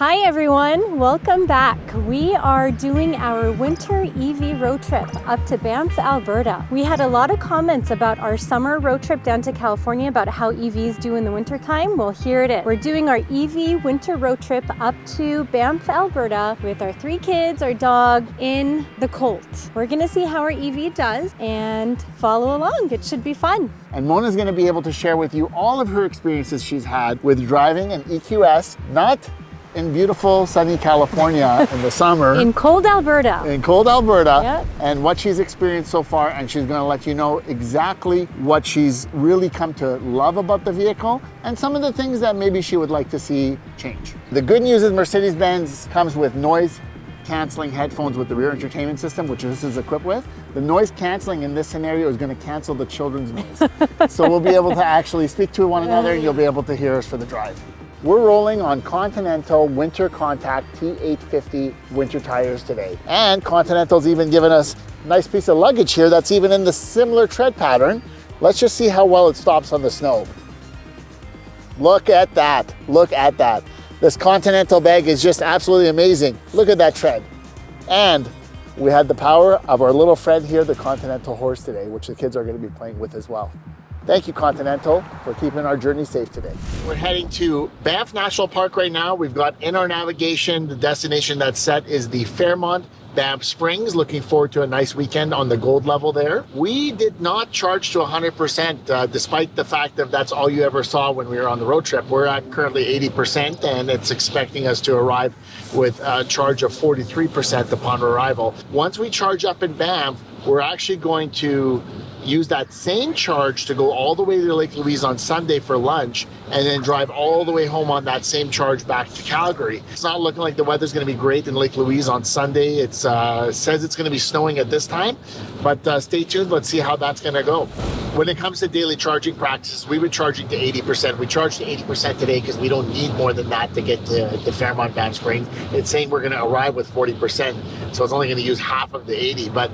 Hi everyone, welcome back. We are doing our winter EV road trip up to Banff, Alberta. We had a lot of comments about our summer road trip down to California about how EVs do in the winter time. Well, here it is. We're doing our EV winter road trip up to Banff, Alberta with our 3 kids, our dog, in the Colt. We're gonna see how our EV does and follow along. It should be fun. And Mona's gonna be able to share with you all of her experiences she's had with driving an EQS, not in beautiful sunny California in the summer. In cold Alberta. In cold Alberta. Yep. And what she's experienced so far, and she's gonna let you know exactly what she's really come to love about the vehicle and some of the things that maybe she would like to see change. The good news is Mercedes-Benz comes with noise canceling headphones with the rear entertainment system, which this is equipped with. The noise canceling in this scenario is going to cancel the children's noise. So we'll be able to actually speak to one another and you'll be able to hear us for the drive. We're rolling on Continental Winter Contact T850 winter tires today. And Continental's even given us a nice piece of luggage here that's even in the similar tread pattern. Let's just see how well it stops on the snow. Look at that, look at that. This Continental bag is just absolutely amazing. Look at that tread. And we had the power of our little friend here, the Continental horse today, which the kids are going to be playing with as well. Thank you, Continental, for keeping our journey safe today. We're heading to Banff National Park right now. We've got in our navigation, the destination that's set is the Fairmont Banff Springs. Looking forward to a nice weekend on the gold level there. We did not charge to 100%, despite the fact that that's all you ever saw when we were on the road trip. We're at currently 80%, and it's expecting us to arrive with a charge of 43% upon arrival. Once we charge up in Banff, we're actually going to use that same charge to go all the way to Lake Louise on Sunday for lunch and then drive all the way home on that same charge back to Calgary. It's not looking like the weather's going to be great in Lake Louise on Sunday. It says it's going to be snowing at this time, but stay tuned. Let's see how that's going to go. When it comes to daily charging practices, we were charging to 80%. We charged to 80% today because we don't need more than that to get to the Fairmont Banff Springs. It's saying we're going to arrive with 40%, so it's only going to use half of the 80. But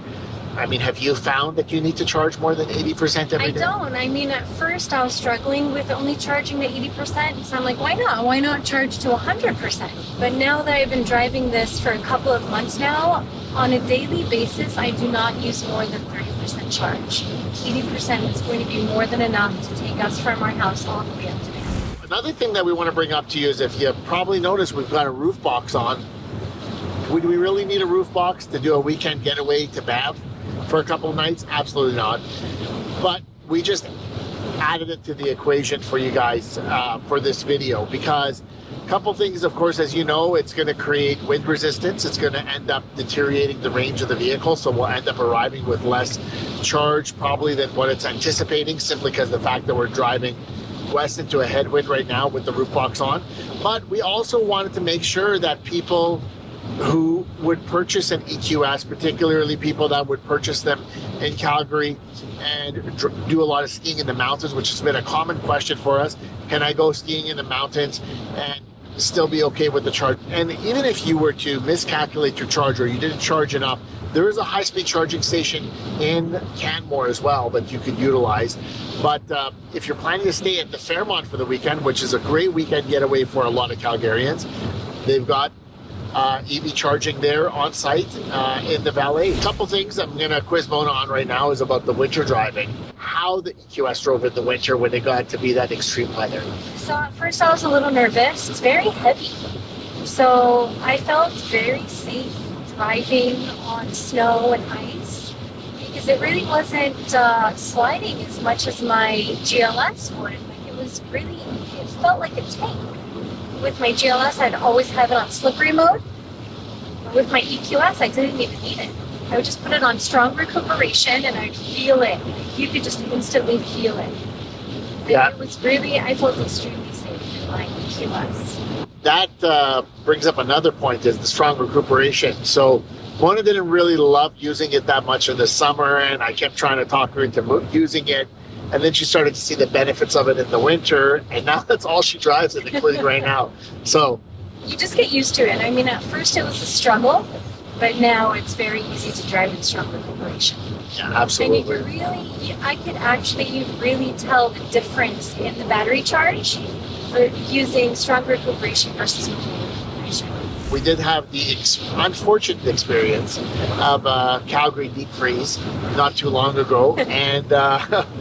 I mean, have you found that you need to charge more than 80% every day? I don't. I mean, at first I was struggling with only charging to 80%. So I'm like, why not? Why not charge to 100%? But now that I've been driving this for a couple of months now, on a daily basis, I do not use more than 30% charge. 80% is going to be more than enough to take us from our house all the way up to Banff. Another thing that we want to bring up to you is, if you probably noticed, we've got a roof box on. Would we really need a roof box to do a weekend getaway to Banff for a couple of nights? Absolutely not. But we just added it to the equation for you guys for this video, because a couple things, of course, as you know, it's going to create wind resistance. It's going to end up deteriorating the range of the vehicle, so we'll end up arriving with less charge probably than what it's anticipating, simply because the fact that we're driving west into a headwind right now with the roof box on. But we also wanted to make sure that people who would purchase an EQS, particularly people that would purchase them in Calgary and do a lot of skiing in the mountains, which has been a common question for us. Can I go skiing in the mountains and still be okay with the charge? And even if you were to miscalculate your charge or you didn't charge enough, there is a high-speed charging station in Canmore as well that you could utilize. But if you're planning to stay at the Fairmont for the weekend, which is a great weekend getaway for a lot of Calgarians, they've got EV charging there on site in the valet. A couple things I'm going to quiz Mona on right now is about the winter driving. How the EQS drove in the winter when it got to be that extreme weather. So at first I was a little nervous. It's very heavy. So I felt very safe driving on snow and ice because it really wasn't sliding as much as my GLS would. Like it felt like a tank. With my GLS, I'd always have it on slippery mode. With my EQS, I didn't even need it. I would just put it on strong recuperation and I'd feel it. You could just instantly feel it. Yeah. It was really, I felt extremely safe in my EQS. That brings up another point, is the strong recuperation. So Mona didn't really love using it that much in the summer, and I kept trying to talk her into using it. And then she started to see the benefits of it in the winter, and now that's all she drives in, including right now. So you just get used to it. I mean, at first it was a struggle, but now it's very easy to drive in strong recuperation. Yeah, absolutely. And I could actually really tell the difference in the battery charge for using strong recuperation versus normal recuperation. we did have the unfortunate experience of Calgary deep freeze not too long ago, and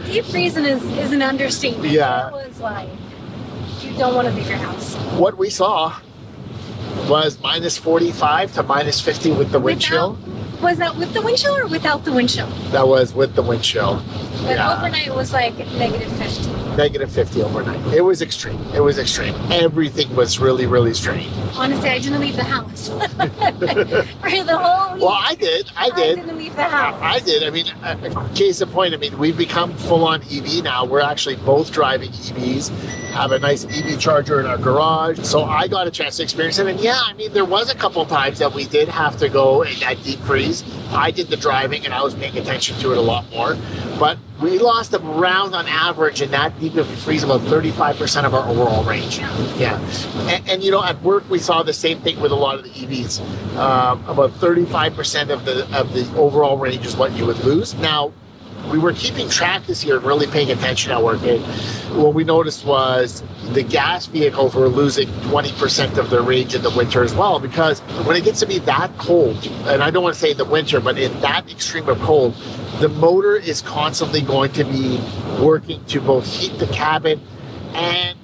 Deep freezing is an understatement. Yeah. It was like, you don't want to leave your house. what we saw was minus 45 to minus 50 with the wind chill. Was that with the wind chill or without the wind chill? That was with the wind chill. But overnight it was like negative 50. Negative 50 overnight. It was extreme. It was extreme. Everything was really, really strange. Honestly, I didn't leave the house. For the whole week. Well, I did. I didn't leave the house. I did. I mean, case in point, I mean, we've become full-on EV now. We're actually both driving EVs, have a nice EV charger in our garage. So I got a chance to experience it. And yeah, I mean, there was a couple times that we did have to go in that deep freeze. I did the driving and I was paying attention to it a lot more. But we lost around, on average, in that deep of a freeze, about 35% of our overall range. Yeah. And you know, at work, we saw the same thing with a lot of the EVs. About 35% of the overall range is what you would lose. Now, we were keeping track this year and really paying attention at work. And what we noticed was the gas vehicles were losing 20% of their range in the winter as well, because when it gets to be that cold, and I don't want to say in the winter, but in that extreme of cold, the motor is constantly going to be working to both heat the cabin and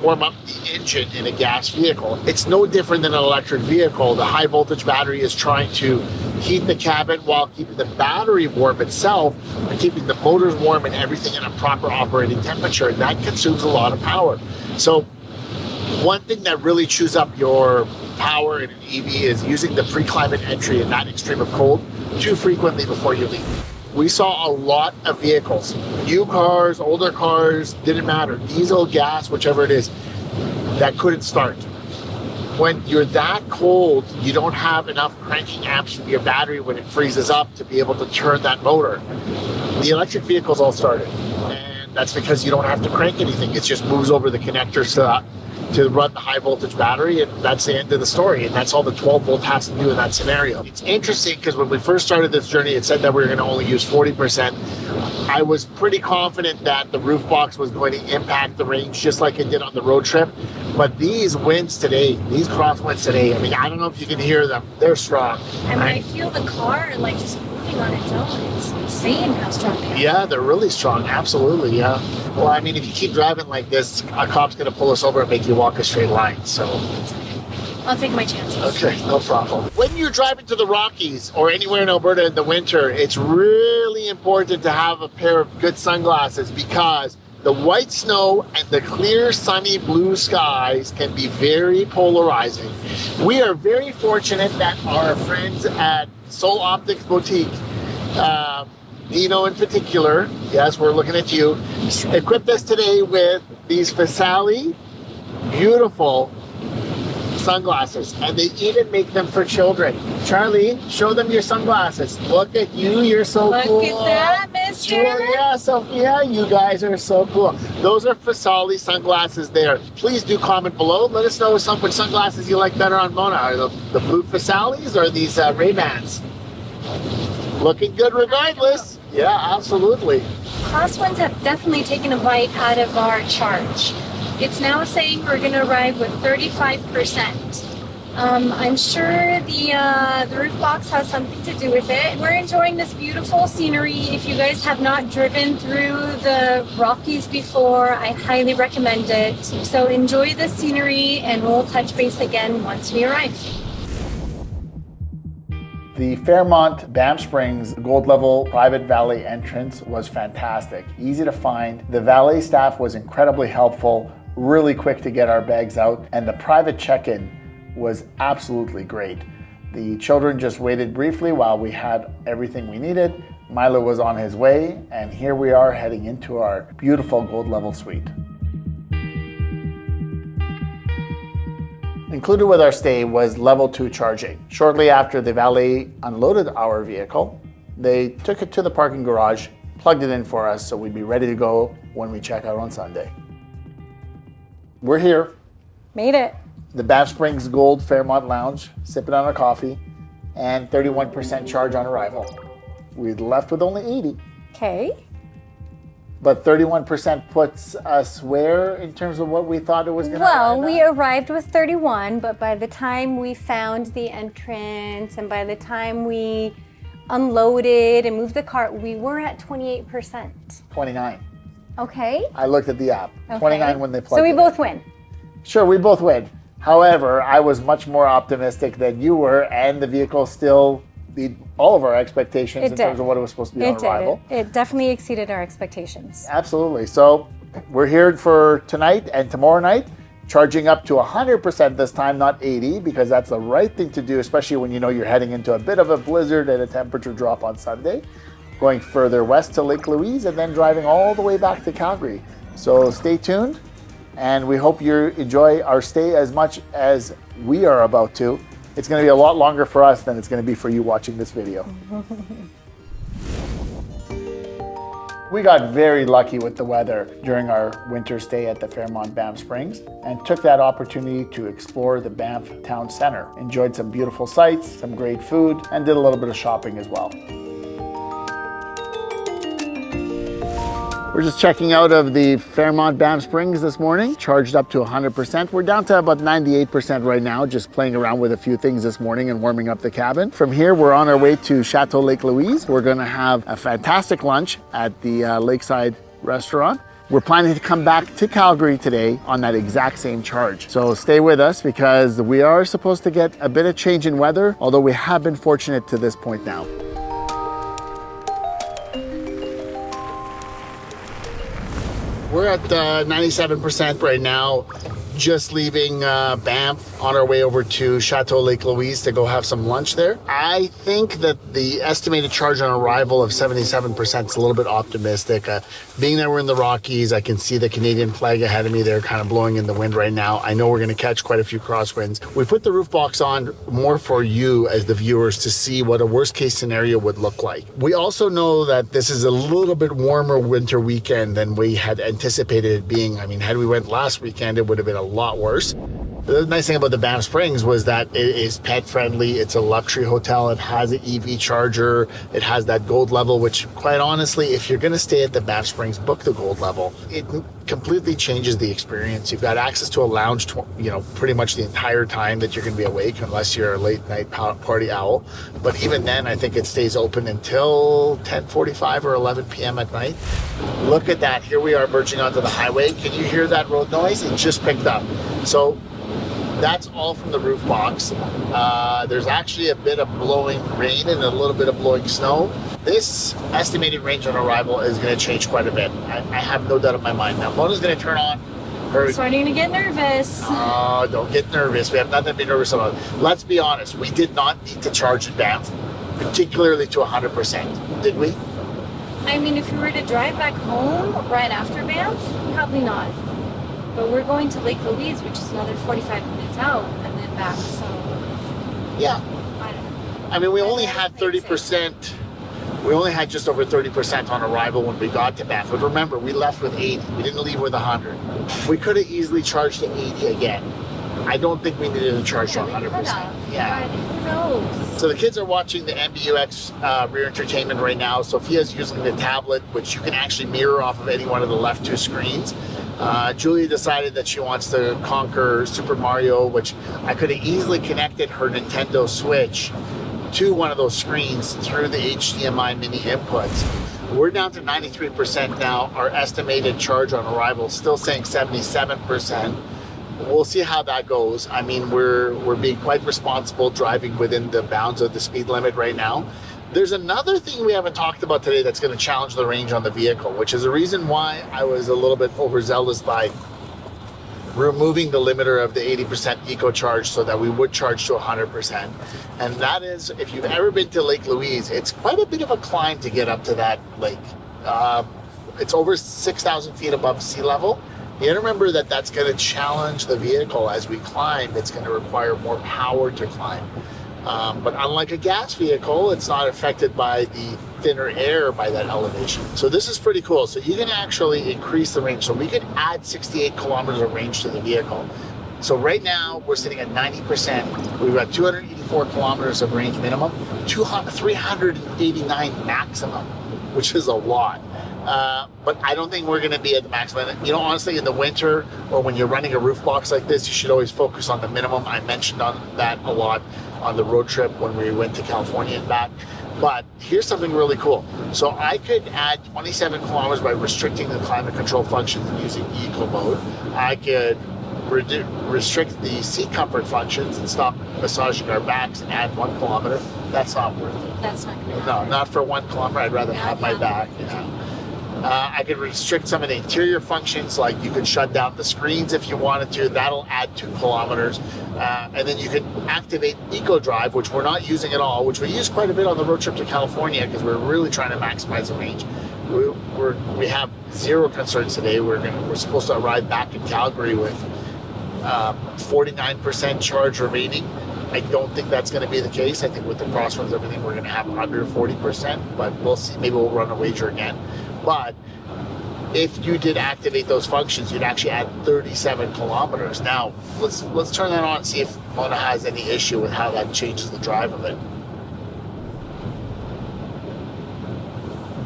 warm up the engine in a gas vehicle. It's no different than an electric vehicle. The high voltage battery is trying to heat the cabin while keeping the battery warm itself and keeping the motors warm and everything in a proper operating temperature. And that consumes a lot of power. So one thing that really chews up your power in an EV is using the pre-climate entry in that extreme of cold too frequently before you leave. We saw a lot of vehicles, new cars, older cars, didn't matter, diesel, gas, whichever it is, that couldn't start. When you're that cold, you don't have enough cranking amps from your battery when it freezes up to be able to turn that motor. The electric vehicles all started, and that's because you don't have to crank anything. It just moves over the connectors to run the high voltage battery, and that's the end of the story. And that's all the 12 volt has to do in that scenario. It's interesting because when we first started this journey, it said that we were going to only use 40%. I was pretty confident that the roof box was going to impact the range just like it did on the road trip. But these winds today, these crosswinds today, I mean, I don't know if you can hear them. They're strong. I mean, I feel the car like just moving on its own. It's insane how strong they are. Yeah, they're really strong. Absolutely, yeah. Well, I mean, if you keep driving like this, a cop's going to pull us over and make you walk a straight line. So I'll take my chances. okay, no problem. When you're driving to the Rockies or anywhere in Alberta in the winter, it's really important to have a pair of good sunglasses because the white snow and the clear, sunny blue skies can be very polarizing. We are very fortunate that our friends at Soul Optics Boutique, Dino in particular, yes, we're looking at you, equipped us today with these Fisaly beautiful sunglasses, and they even make them for children. Charlie, show them your sunglasses. Look at you, you're so cool. Look at that, mister. Yeah, Sophia, you guys are so cool. Those are Fisaly sunglasses there. Please do comment below. Let us know which sunglasses you like better on Mona. Are the blue Fisalys or these Ray-Bans? Looking good regardless. Yeah, absolutely. Crosswinds have definitely taken a bite out of our charge. It's now saying we're going to arrive with 35%. I'm sure the roof box has something to do with it. We're enjoying this beautiful scenery. If you guys have not driven through the Rockies before, I highly recommend it. So enjoy the scenery and we'll touch base again once we arrive. The Fairmont Banff Springs Gold Level private valet entrance was fantastic, easy to find. The valet staff was incredibly helpful, really quick to get our bags out, and the private check-in was absolutely great. The children just waited briefly while we had everything we needed. Milo was on his way, and here we are heading into our beautiful Gold Level suite. Included with our stay was level 2 charging. Shortly after the valet unloaded our vehicle, they took it to the parking garage, plugged it in for us so we'd be ready to go when we check out on Sunday. We're here. Made it. The Banff Springs Gold Fairmont Lounge, sipping on our coffee, and 31% charge on arrival. We left with only 80. Okay. But 31% puts us where in terms of what we thought it was going to Well, we arrived with 31, but by the time we found the entrance and by the time we unloaded and moved the cart, we were at 28%. 29. Okay. I looked at the app. Okay. 29 when they plugged So we it in. both win. Sure, we both win. However, I was much more optimistic than you were, and the vehicle still beat all of our expectations in terms of what it was supposed to be on arrival. It definitely exceeded our expectations. Absolutely. So we're here for tonight and tomorrow night, charging up to 100% this time, not 80, because that's the right thing to do, especially when you know you're heading into a bit of a blizzard and a temperature drop on Sunday. Going further west to Lake Louise and then driving all the way back to Calgary. So stay tuned, and we hope you enjoy our stay as much as we are about to. It's going to be a lot longer for us than it's going to be for you watching this video. We got very lucky with the weather during our winter stay at the Fairmont Banff Springs and took that opportunity to explore the Banff town center. Enjoyed some beautiful sights, some great food, and did a little bit of shopping as well. We're just checking out of the Fairmont Banff Springs this morning, charged up to 100%. We're down to about 98% right now, just playing around with a few things this morning and warming up the cabin. From here, we're on our way to Chateau Lake Louise. We're gonna have a fantastic lunch at the Lakeside restaurant. We're planning to come back to Calgary today on that exact same charge. So stay with us because we are supposed to get a bit of change in weather, although we have been fortunate to this point now. We're at 97% right now, just leaving Banff on our way over to Chateau Lake Louise to go have some lunch there. I think that the estimated charge on arrival of 77% is a little bit optimistic. Being that we're in the Rockies, I can see the Canadian flag ahead of me there kind of blowing in the wind right now. I know we're going to catch quite a few crosswinds. We put the roof box on more for you as the viewers to see what a worst case scenario would look like. We also know that this is a little bit warmer winter weekend than we had anticipated it being. I mean, had we went last weekend, it would have been a lot worse. The nice thing about the Banff Springs was that it is pet friendly. It's a luxury hotel. It has an EV charger. It has that gold level, which quite honestly, if you're going to stay at the Banff Springs, book the gold level. It completely changes the experience. You've got access to a lounge, pretty much the entire time that you're going to be awake, unless you're a late night party owl. But even then, I think it stays open until 10:45 or 11 p.m. at night. Look at that. Here we are merging onto the highway. Can you hear that road noise? It just picked up. So that's all from the roof box. There's actually a bit of blowing rain and a little bit of blowing snow. This estimated range on arrival is going to change quite a bit. I have no doubt in my mind. Now, Mona's going to turn on her... Starting to get nervous. Oh, don't get nervous. We have nothing to be nervous about. Let's be honest. We did not need to charge in Banff, particularly to 100%, did we? I mean, if we were to drive back home right after Banff, probably not. But we're going to Lake Louise, which is another 45 minutes out, and then back, so... Yeah. I don't know. I mean, we only had 30%. We only had just over 30% on arrival when we got to Banff. But remember, we left with 80. We didn't leave with 100. We could have easily charged to 80 again. I don't think we needed to charge to 100%. Yeah. Who knows? So the kids are watching the MBUX rear entertainment right now. Sophia's using the tablet, which you can actually mirror off of any one of the left two screens. Julia decided that she wants to conquer Super Mario, which I could have easily connected her Nintendo Switch to one of those screens through the HDMI mini inputs. We're down to 93% now. Our estimated charge on arrival is still saying 77%. We'll see how that goes. I mean, we're being quite responsible driving within the bounds of the speed limit right now. There's another thing we haven't talked about today that's going to challenge the range on the vehicle, which is the reason why I was a little bit overzealous by removing the limiter of the 80% eco charge so that we would charge to 100%. And that is, if you've ever been to Lake Louise, it's quite a bit of a climb to get up to that lake. It's over 6,000 feet above sea level. You gotta remember that that's going to challenge the vehicle as we climb. It's going to require more power to climb. But unlike a gas vehicle, it's not affected by the thinner air by that elevation. So this is pretty cool. So you can actually increase the range. So we could add 68 kilometers of range to the vehicle. So right now we're sitting at 90%. We've got 284 kilometers of range minimum, 389 maximum, which is a lot. but I don't think we're going to be at the maximum. You know, honestly, in the winter or when you're running a roof box like this, you should always focus on the minimum. I mentioned on that a lot on the road trip when we went to California and back. But here's something really cool. So I could add 27 kilometers by restricting the climate control functions and using eco mode. I could restrict the seat comfort functions and stop massaging our backs and add 1 kilometer. That's not worth it. That's not good. No, not for 1 kilometer. I'd rather have my back. Yeah. I could restrict some of the interior functions, like you could shut down the screens if you wanted to. That'll add 2 kilometers. And then you could activate Eco Drive, which we're not using at all, which we use quite a bit on the road trip to California because we're really trying to maximize the range. We have 0 concerns today. We're supposed to arrive back in Calgary with 49% charge remaining. I don't think that's going to be the case. I think with the crossroads, everything, we're going to have under 40%, but we'll see. Maybe we'll run a wager again. But if you did activate those functions, you'd actually add 37 kilometers. Now, let's turn that on and see if Mona has any issue with how that changes the drive of it.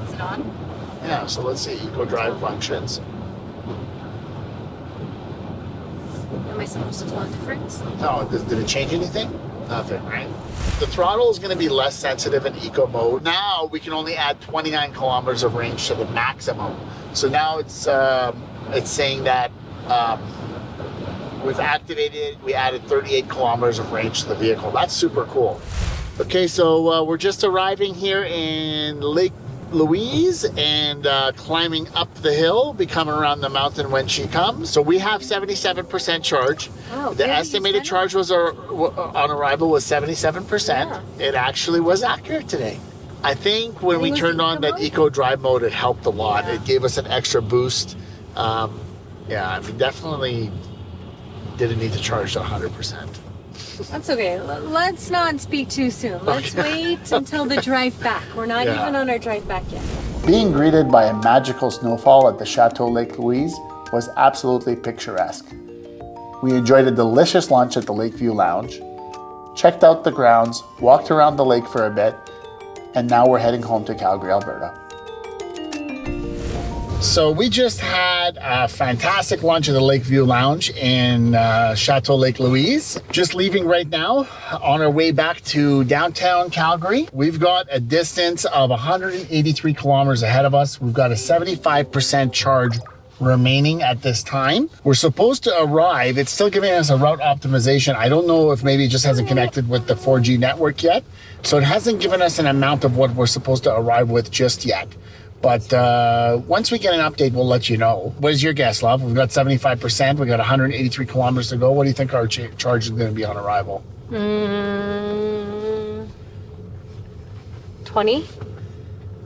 Is it on? Yeah, so let's see, Eco Drive functions. Am I supposed to tell a difference? No, did it change anything? Nothing, right? The throttle is going to be less sensitive in eco mode. Now we can only add 29 kilometers of range to the maximum. So now it's saying that we've activated, we added 38 kilometers of range to the vehicle. That's super cool. Okay, so we're just arriving here in Lake Louise and climbing up the hill, be coming around the mountain when she comes. So we have 77% charge. Oh, the estimated charge was on arrival was 77%. Yeah. It actually was accurate today. I think when we turned on that Eco Drive mode, it helped a lot. Yeah. It gave us an extra boost. Yeah, I mean, definitely didn't need to charge to 100%. That's okay. Let's not speak too soon. Let's wait until the drive back. We're not even on our drive back yet. Being greeted by a magical snowfall at the Chateau Lake Louise was absolutely picturesque. We enjoyed a delicious lunch at the Lakeview Lounge, checked out the grounds, walked around the lake for a bit, and now we're heading home to Calgary, Alberta. So we just had a fantastic lunch at the Lakeview Lounge in Chateau Lake Louise. Just leaving right now on our way back to downtown Calgary. We've got a distance of 183 kilometers ahead of us. We've got a 75% charge remaining at this time. We're supposed to arrive. It's still giving us a route optimization. I don't know if maybe it just hasn't connected with the 4G network yet. So it hasn't given us an amount of what we're supposed to arrive with just yet. But once we get an update, we'll let you know. What is your guess, love? We've got 75%. We've got 183 kilometers to go. What do you think our charge is going to be on arrival? 20?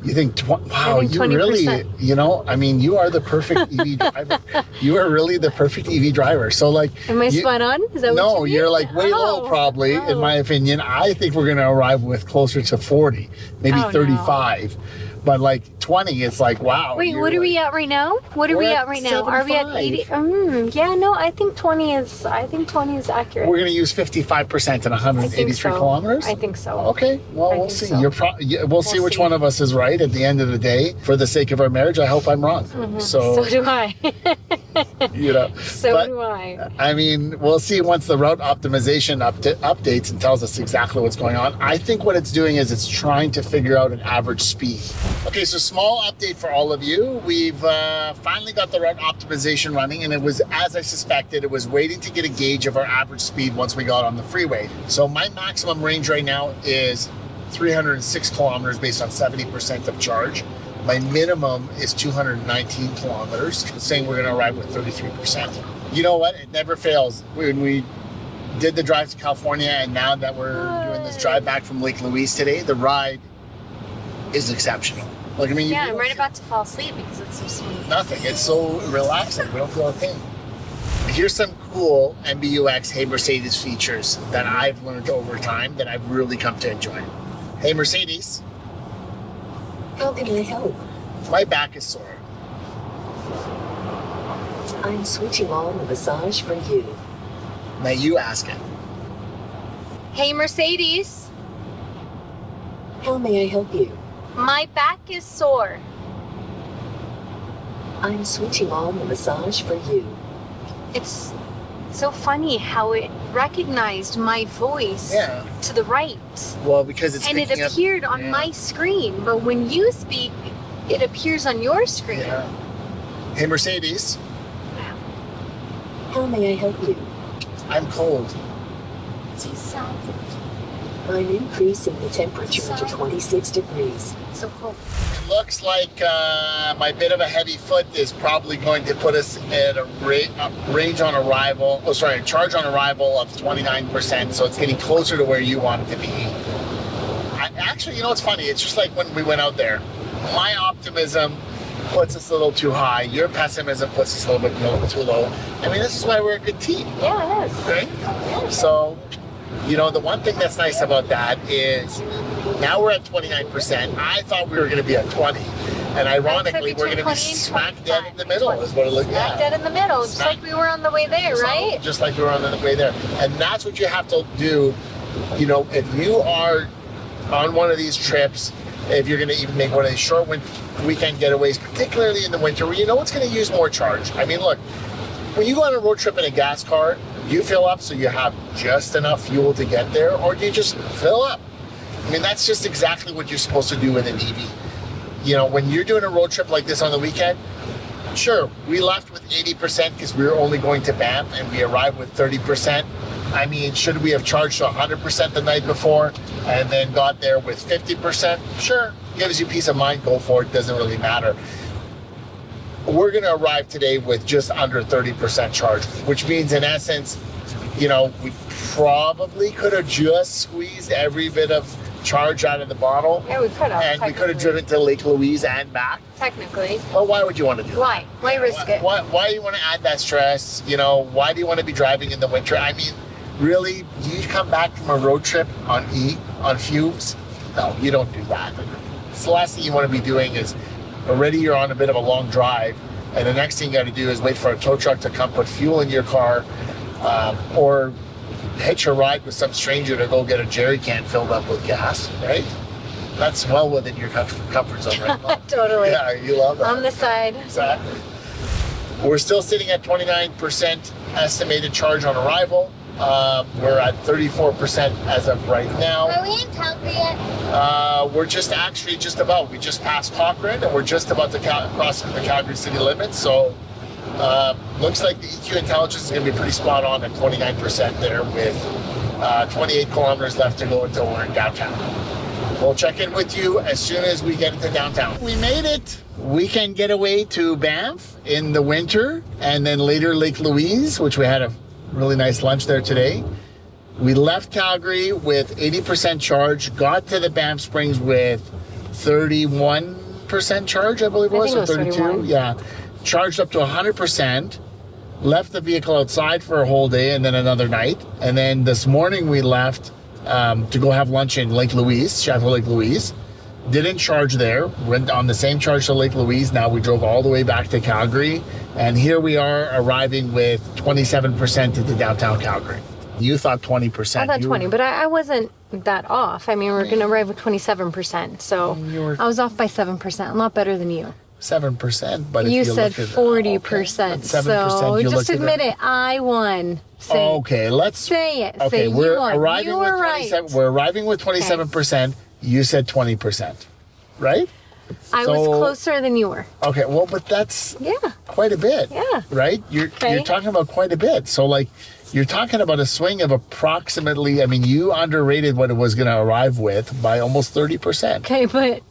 You think, wow, you 20%. really, you know, I mean, you are the perfect EV driver. You are really the perfect EV driver. So like. Am I spot on? Is that what you mean? You're like way low probably, in my opinion. I think we're going to arrive with closer to 40, maybe 35. No. But like 20, it's like, wow. Wait, what are we at right now? What are we at right now? 75. Are we at 80? Yeah, no, I think 20 is accurate. We're going to use 55% and 183 kilometers? I think so. Okay, well, we'll see. So. We'll see which one of us is right at the end of the day. For the sake of our marriage, I hope I'm wrong. Mm-hmm. So do I. You know. So do I. I mean, we'll see once the route optimization updates and tells us exactly what's going on. I think what it's doing is it's trying to figure out an average speed. Okay, so small update for all of you. We've finally got the route optimization running, and it was, as I suspected, it was waiting to get a gauge of our average speed once we got on the freeway. So my maximum range right now is 306 kilometers based on 70% of charge. My minimum is 219 kilometers, saying we're going to arrive with 33%. You know what? It never fails. When we did the drive to California, and now that we're doing this drive back from Lake Louise today, the ride is exceptional. Like, I mean, I'm right about to fall asleep because it's so sweet. Nothing. It's so relaxing. We don't feel a pain. Here's some cool MBUX Hey Mercedes features that I've learned over time that I've really come to enjoy. Hey Mercedes. How can I help? My back is sore. I'm switching on the massage for you. Now you ask it. Hey Mercedes, How may I help you? my back is sore. I'm switching on the massage for you. It's so funny how it recognized my voice Yeah. to the right. Well, because it's And it picking up- appeared on yeah. my screen, but when you speak, it appears on your screen. Yeah. Hey, Mercedes, How may I help you? I'm cold. I'm increasing the temperature to 26 degrees. So cool. It looks like my bit of a heavy foot is probably going to put us at a range on arrival, charge on arrival of 29%, so it's getting closer to where you want it to be. Actually, you know what's funny? It's just like when we went out there. My optimism puts us a little too high. Your pessimism puts us a little bit too low. I mean, this is why we're a good team, Yeah, it is. right? So, you know, the one thing that's nice about that is now we're at 29%. I thought we were going to be at 20. And ironically, we're going to be smack dead in the middle is what it looks like. Smack dead in the middle, just like we were on the way there, right? Just like we were on the way there. And that's what you have to do. You know, if you are on one of these trips, if you're going to even make one of these short weekend getaways, particularly in the winter, where you know it's going to use more charge. I mean, look, when you go on a road trip in a gas car, you fill up so you have just enough fuel to get there, or do you just fill up? I mean, that's just exactly what you're supposed to do with an EV. You know, when you're doing a road trip like this on the weekend, sure, we left with 80% because we were only going to Banff, and we arrived with 30%. I mean, should we have charged 100% the night before and then got there with 50%? Sure, gives you peace of mind, go for it, doesn't really matter. We're going to arrive today with just under 30% charge, which means in essence, you know, we probably could have just squeezed every bit of charge out of the bottle. Yeah, we could have. And we could have driven to Lake Louise and back. Technically. Well, why would you want to do that? Why? Why risk it? Why do you want to add that stress? You know, why do you want to be driving in the winter? I mean, really, do you come back from a road trip on fumes? No, you don't do that. It's the last thing you want to be doing is already you're on a bit of a long drive, and the next thing you got to do is wait for a tow truck to come put fuel in your car, or hitch a ride with some stranger to go get a jerry can filled up with gas, right? That's well within your comfort zone, right? Totally. Yeah, you love that. On the side. Exactly. We're still sitting at 29% estimated charge on arrival. We're at 34% as of right now. Are we in Calgary yet? We're just about. We just passed Cochrane, and we're just about to cross the Calgary city limits. So looks like the EQ Intelligence is going to be pretty spot on at 29% there, with 28 kilometers left to go until we're in downtown. We'll check in with you as soon as we get into downtown. We made it. Weekend getaway to Banff in the winter, and then later Lake Louise, which we had a really nice lunch there today. We left Calgary with 80% charge, got to the Banff Springs with 31% charge, I believe it was, I think or it was 32. 31. Yeah, charged up to 100%. Left the vehicle outside for a whole day and then another night. And then this morning we left to go have lunch in Lake Louise, Chateau Lake Louise. Didn't charge there, went on the same charge to Lake Louise. Now we drove all the way back to Calgary, and here we are arriving with 27% into downtown Calgary. You thought 20%. I thought 20, but I wasn't that off. I mean, we're going to arrive with 27%, so I was off by 7%. A lot better than you. 7%, but if You you said look at 40%, okay, 7%, so you just look at admit that. it. I won. Say, Okay, let's say it. Okay, Say we're you won. arriving You with were 27. right. We're arriving with 27%. You said 20%, right? I was closer than you were. Okay, well, but that's Yeah. quite a bit. Yeah. Right? You're talking about quite a bit. So like you're talking about a swing of approximately, I mean, you underrated what it was going to arrive with by almost 30%. Okay, but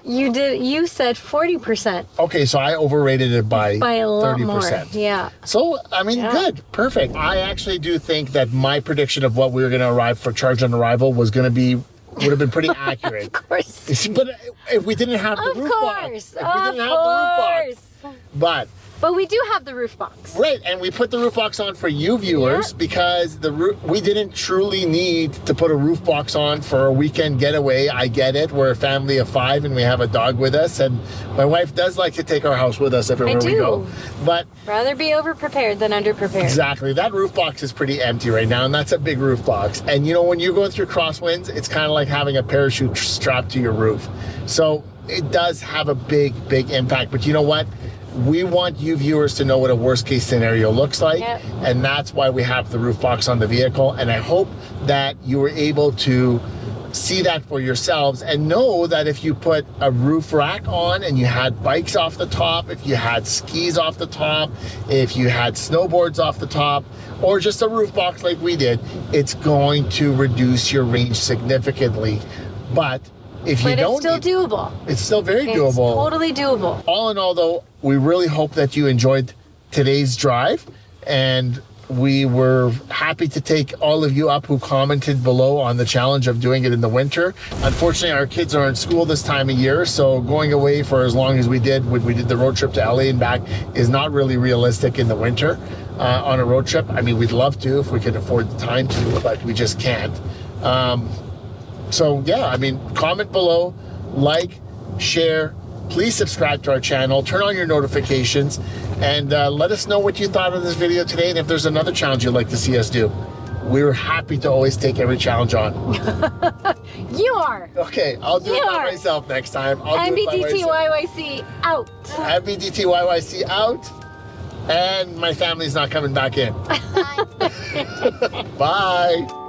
you said 40%. Okay, so I overrated it by A lot 30%. more. Yeah. So, I mean, good. Perfect. I actually do think that my prediction of what we were going to arrive for charge on arrival was going to be, would have been pretty accurate. Of course. But if we didn't have the Of roof course. box. If we didn't have the roof box. But we do have the roof box. Right, and we put the roof box on for you viewers because we didn't truly need to put a roof box on for a weekend getaway. I get it. We're a family of 5 and we have a dog with us, and my wife does like to take our house with us everywhere we go. But rather be over-prepared than under-prepared. exactly, that roof box is pretty empty right now, and that's a big roof box. And you know, when you're going through crosswinds, it's kind of like having a parachute strapped to your roof. So it does have a big impact. But you know what? we want you viewers to know what a worst case scenario looks like. Yep. And that's why we have the roof box on the vehicle. And I hope that you were able to see that for yourselves and know that if you put a roof rack on and you had bikes off the top, if you had skis off the top, if you had snowboards off the top, or just a roof box like we did, it's going to reduce your range significantly. But if you don't, it's still doable. It's still very doable. It's totally doable. All in all, though, we really hope that you enjoyed today's drive, and we were happy to take all of you up who commented below on the challenge of doing it in the winter. Unfortunately, our kids are in school this time of year, so going away for as long as we did when we did the road trip to LA and back is not really realistic in the winter on a road trip. I mean, we'd love to if we could afford the time to, but we just can't. So yeah, I mean, comment below, like, share, please subscribe to our channel, turn on your notifications, and let us know what you thought of this video today, and if there's another challenge you'd like to see us do. We're happy to always take every challenge on. You are. Okay, I'll do it by myself next time. MBDTYYC out. MBDTYYC out. And my family's not coming back in. Bye.